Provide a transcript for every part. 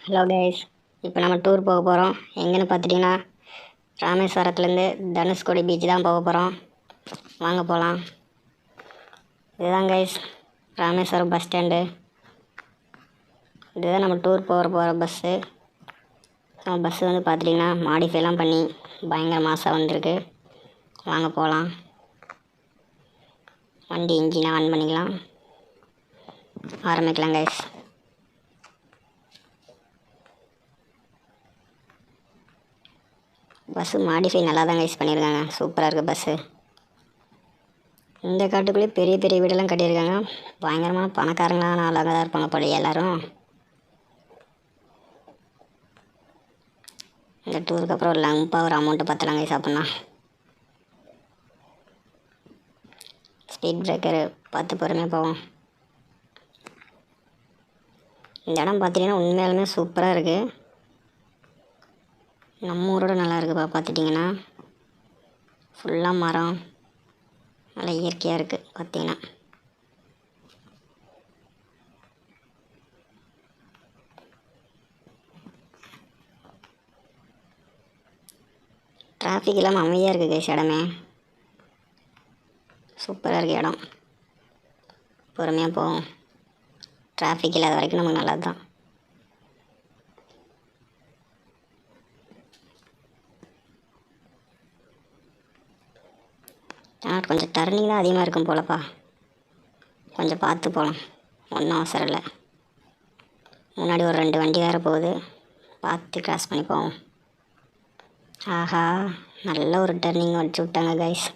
Hello guys, இப்போ நம்ம tour போக போகிறோம். எங்கேன்னு பார்த்துட்டிங்கன்னா ராமேஸ்வரத்துலேருந்து தனுஷ்கோடி பீச் தான் போக போகிறோம். வாங்க போகலாம். இதுதான் கைஸ் ராமேஸ்வரம் பஸ் ஸ்டாண்டு. இதுதான் நம்ம டூர் போகிற பஸ்ஸு. நம்ம பஸ்ஸு வந்து பார்த்துட்டிங்கன்னா மாடிஃபைலாம் பண்ணி பயங்கர மாசாக வந்திருக்கு. வாங்க போகலாம். வண்டி இன்ஜினை ஆன் பண்ணிக்கலாம், ஆரம்பிக்கலாம் கைஸ். பஸ்ஸு மாடிஃபை நல்லா தான் கைஸ் பண்ணியிருக்காங்க. சூப்பராக இருக்குது பஸ்ஸு. இந்த காட்டுக்குள்ளேயே பெரிய பெரிய வீடெல்லாம் கட்டியிருக்காங்க. பயங்கரமான பணக்காரங்களான ஆளாக தான் இருப்பாங்க போல எல்லோரும். இந்த டூருக்கு அப்புறம் லம்பாக ஒரு அமௌண்ட்டு பத்தலாம் கைஸ். அப்படின்னா ஸ்பீட் பிரேக்கரு பார்த்து பொறுமையாக போவோம். இந்த இடம் பார்த்தீங்கன்னா உண்மையாலுமே சூப்பராக இருக்குது. நம்ம ஊரோட நல்லா இருக்குப்பா. பார்த்துட்டிங்கன்னா ஃபுல்லாக மரம், நல்லா இயற்கையாக இருக்குது. பார்த்தீங்கன்னா டிராஃபிக் இல்லாமல் அமைதியாக இருக்குது கைஸ். இடமே சூப்பராக இருக்குது இடம். பொறுமையாக போவோம். டிராஃபிக் இல்லாத வரைக்கும் நமக்கு நல்லது தான். கொஞ்சம் டர்னிங் தான் அதிகமாக இருக்கும் போலப்பா. கொஞ்சம் பார்த்து போகலாம், ஒன்றும் அவசரம் இல்லை. முன்னாடி ஒரு 2 வண்டி வேறு போகுது, பார்த்து கிராஸ் பண்ணி போவோம். ஆஹா, நல்ல ஒரு டர்னிங் வச்சு விட்டாங்க கைஸ்.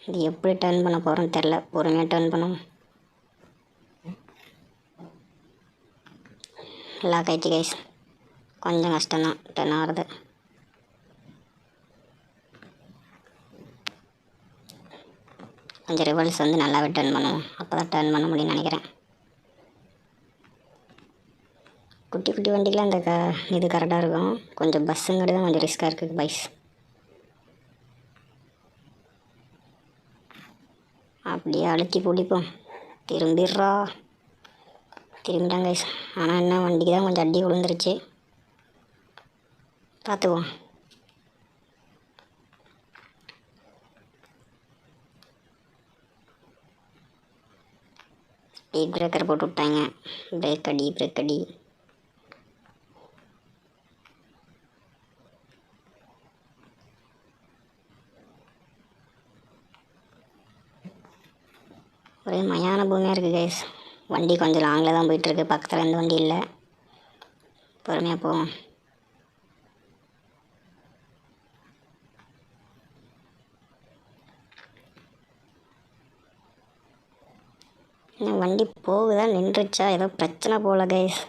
இது எப்படி டர்ன் பண்ண போகிறோன்னு தெரில. பொறுமையாக டர்ன் பண்ணுவோம். லாக் ஆகிடுச்சு கைஸ். கொஞ்சம் கஷ்டம்தான் டர்ன் ஆகிறது. கொஞ்சம் ரிவல்ஸ் வந்து நல்லாவே டர்ன் பண்ணுவோம். அப்போ தான் டர்ன் பண்ண முடியும்னு நினைக்கிறேன். குட்டி குட்டி வண்டிக்கெலாம் இந்த இது கரெக்டாக இருக்கும். கொஞ்சம் பஸ்ஸுங்கிறது தான் கொஞ்சம் ரிஸ்க்காக இருக்குது பைஸ். அப்படியே அழுத்தி பிடிப்போம். திரும்பிட்டாங்க கைஸ். ஆனால் என்ன, வண்டிக்கு தான் கொஞ்சம் அடி விழுந்துருச்சு. பார்த்துக்குவோம். ஸ்பீட் பிரேக்கர் போட்டு விட்டாங்க. பிரேக் அடி. ஒரே மயான பூமியாக இருக்குது கைஸ். வண்டி கொஞ்சம் லாங்கில் தான் போயிட்டுருக்கு. பக்கத்தில் எந்த வண்டி இல்லை. பொறுமையாக போவோம். இன்னும் வண்டி போகுதா நின்றுச்சா, ஏதோ பிரச்சனை போல கைஸ்.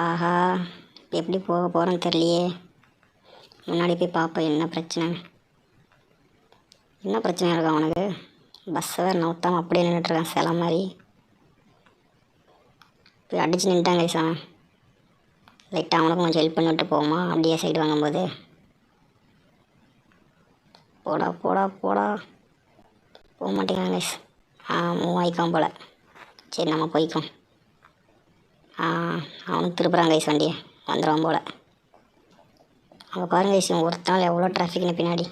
ஆஹா, எப்படி போக போகிறோன்னு தெரியலையே. முன்னாடி போய் பார்ப்போம் என்ன பிரச்சனை இருக்கா அவனுக்கு. பஸ்ஸை வேறு நவுத்தாமல் அப்படியே நின்றுட்டுருக்கான் சில மாதிரி. போய் அடித்து நின்ட்டாங்க கைஸ். அவன் லைட்டாக அவனுக்கும் கொஞ்சம் ஹெல்ப் பண்ணிவிட்டு போவோமா அப்படியே சைடு வாங்கும்போது. போடா போக மாட்டேங்கிறாங்க கைஸ். மூவ் ஆகிக்கான் போல். சரி, நம்ம போய்க்கோம். அவனுக்கு திருப்புறான் கைஸ் வண்டியை. வந்துடுவான் போல். அங்கே பாருங்க கைஸ், ஒருத்தனால எவ்வளோ டிராஃபிக்னு பின்னாடி.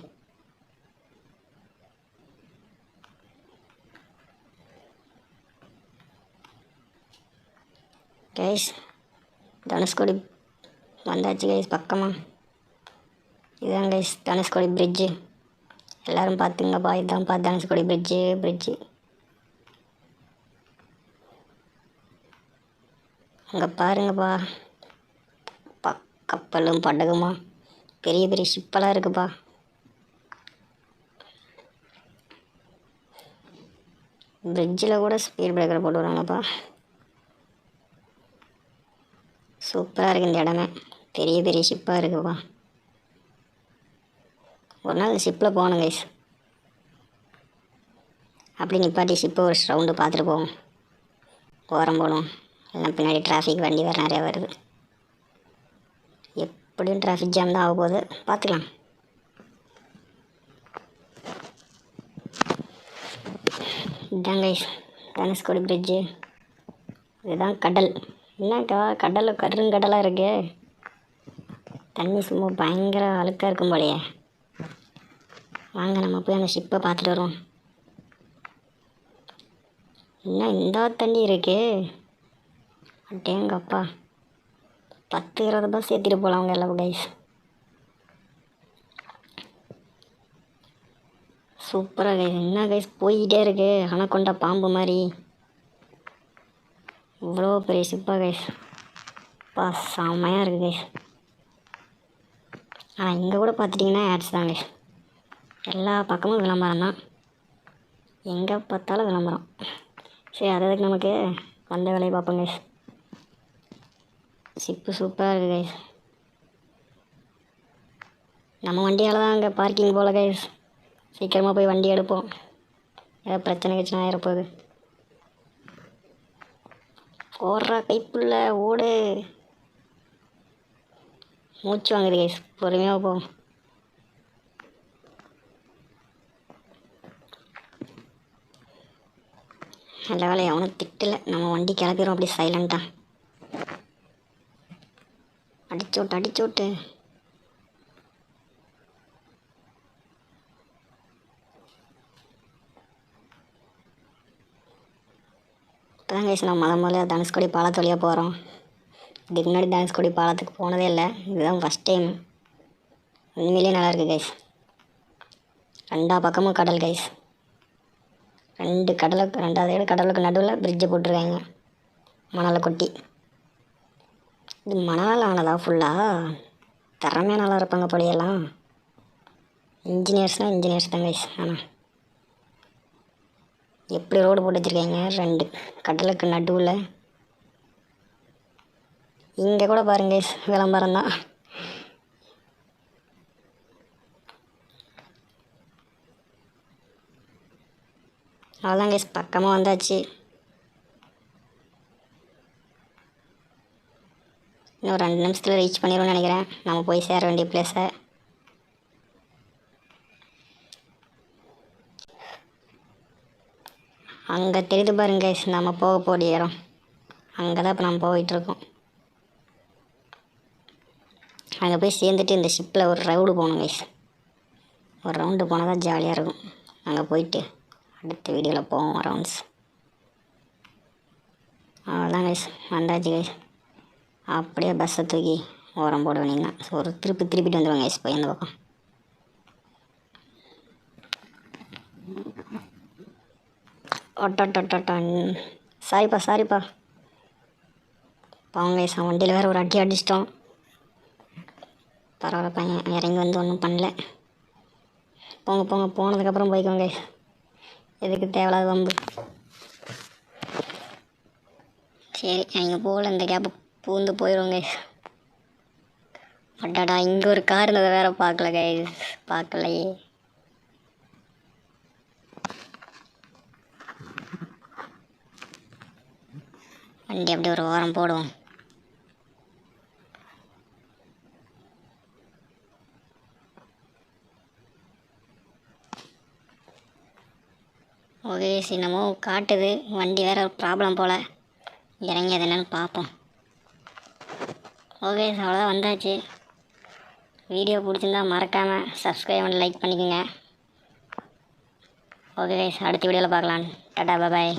கைஸ் தனுஷ்கோடி வந்தாச்சு கைஸ். பக்கமாக இதுதான் கைஸ் தனுஷ்கோடி பிரிட்ஜு. எல்லோரும் பார்த்துங்கப்பா. இதுதான்ப்பா தனுஷ்கோடி பிரிட்ஜு. அங்கே பாருங்கப்பா, கப்பலும் படகுமா, பெரிய பெரிய ஷிப்பெல்லாம் இருக்குப்பா. பிரிட்ஜில் கூட ஸ்பீட் பிரேக்கர் போட்டு வராங்கப்பா. சூப்பராக இருக்குது இந்த இடமே. பெரிய பெரிய ஷிப்பாக இருக்குப்பா. ஒரு நாள் ஷிப்பில் போகணும் கைஸ். அப்படி நிப்பாட்டி ஷிப்பை ஒரு ரவுண்டு பார்த்துட்டு போவோம். ஓரம் போகணும். எல்லாம் பின்னாடி டிராஃபிக் வண்டி வேறு நிறையா வருது. எப்படியும் டிராஃபிக் ஜாம் தான் ஆக போகுது. பார்த்துக்கலாம். இதுதான் கைஸ் தனுஷ்கோடி பிரிட்ஜு. இதுதான் கடல். என்னக்கா கடலில் கருங்கடலாக இருக்கு, தண்ணி சும்மா பயங்கர அழுக்காக இருக்கும் போலையே. வாங்க நம்ம போய் அந்த ஷிப்பை பார்த்துட்டு வருவோம். என்ன இந்த தண்ணி இருக்கு, அட்டேங்கப்பா. 10-20 ரூபாய் சேர்த்திட்டு போகலாம் அவங்க எல்லாம் கைஸ். சூப்பராக கைஸ். என்ன கைஸ் போய்கிட்டே இருக்கு அனக்கொண்டா பாம்பு மாதிரி. இவ்வளோ பெரிய ஷிப்பா கைஸ், பா செம்மையாக இருக்குது கைஸ். ஆனால் இங்கே கூட பார்த்துட்டிங்கன்னா ஆட்ஸ் தான் கைஸ். எல்லா பக்கமும் விளம்பரம் தான், எங்கே பார்த்தாலும் விளம்பரம். சரி அதுக்கு நமக்கு வந்த வேலையை பார்ப்போம் கைஸ். ஷிப்பு சூப்பராக இருக்குது கைஸ். நம்ம வண்டியால் தான் அங்கே பார்க்கிங் போல் கைஸ். சீக்கிரமாக போய் வண்டி எடுப்போம், ஏதாவது பிரச்சனை கிச்சனை ஆகிடப்போகுது. ஓடுறா கைப்புள்ள ஓடு, மூச்சு வாங்குது கைஸ். பொறுமையாக போவோம். நல்ல வேலை அவனும் திட்டலை, நம்ம வண்டி கிளப்பிடுவோம் அப்படி சைலண்ட்டாக. அடிச்சு விட்டு இப்போதான் கைஸ் நான் முதல்ல தனுஷ்கோடி பாலத்து வழியாக போகிறோம். இதுக்கு முன்னாடி தனுஷ்கோடி பாலத்துக்கு போனதே இல்லை, இதுதான் ஃபஸ்ட் டைம். உண்மையிலே நல்லா இருக்குது கைஸ். 2 பக்கமும் கடல் கைஸ். 2 கடலுக்கு 2வது கடலுக்கு நடுவில் பிரிட்ஜை போட்டிருக்காங்க மணலை கொட்டி. இது மணலால் ஆனதா ஃபுல்லாக? திறமையாக நல்லா இருப்பாங்க போலியெல்லாம். இன்ஜினியர்ஸ்னால் இன்ஜினியர்ஸ் தான் கைஸ். ஆனால் எப்படி ரோடு போட்டு வச்சுருக்காங்க 2 கடலுக்கு நடுவில். இங்கே கூட பாருங்க கைஸ் விளம்பரம் தான். அவ்வளோதான் கைஸ், பக்கமாக வந்தாச்சு. இன்னும் 2 நிமிஷத்தில் ரீச் பண்ணிடுவோம்னு நினைக்கிறேன் நம்ம போய் சேர வேண்டிய பிளேஸை. அங்கே தெரியுது பாருங்க கைஸ் நம்ம போக போகிற இடம். அங்கே தான் இப்போ நம்ம போயிட்டுருக்கோம். அங்கே போய் சேர்ந்துட்டு இந்த ஷிப்பில் ஒரு ரவுண்டு போகணும் கைஸ். ஒரு ரவுண்டு போனால் தான் ஜாலியாக இருக்கும். அங்கே போயிட்டு அடுத்த வீடியோவில் போவோம் ரவுண்ட்ஸ். அவ்வளோதான் கைஸ், வந்தாச்சு கைஸ். அப்படியே பஸ்ஸை தூக்கி ஓரம் போட வேண்டிங்கன்னா ஸோ ஒரு திருப்பிட்டு வந்துடுவாங்க கைஸ் போய் அந்த பக்கம். ஒட்டா சாரிப்பா பாவங்க கைஸ், வண்டியில் வேறு ஒரு அடி அடிச்சிட்டோம். பரவாயில்ல பையன் இறங்கி வந்து ஒன்றும் பண்ணல. போங்க போனதுக்கப்புறம் போய்க்கோங்க கைஸ், எதுக்கு தேவையில்லாத வம்பு. சரி நீங்கள் போகல, இந்த கேப்பை பூந்து போயிடுவோம் கைஸ். அட்டாடா இங்கே ஒரு கார் இருந்ததை வேறு பார்க்கல கைஸ், பார்க்கலையே. வண்டி அப்படி ஒரு ஓரம் போடுவோம். ஓகே என்னமோ காட்டுது, வண்டி வேறு ஒரு ப்ராப்ளம் போல். இறங்கி அது என்னன்னு பார்ப்போம். ஓகே அவ்வளோதான் வந்தாச்சு. வீடியோ பிடிச்சிருந்தா மறக்காமல் சப்ஸ்கிரைப் பண்ணி லைக் பண்ணிக்கோங்க. ஓகே அடுத்த வீடியோவில் பார்க்கலாம். டாடா பாய்.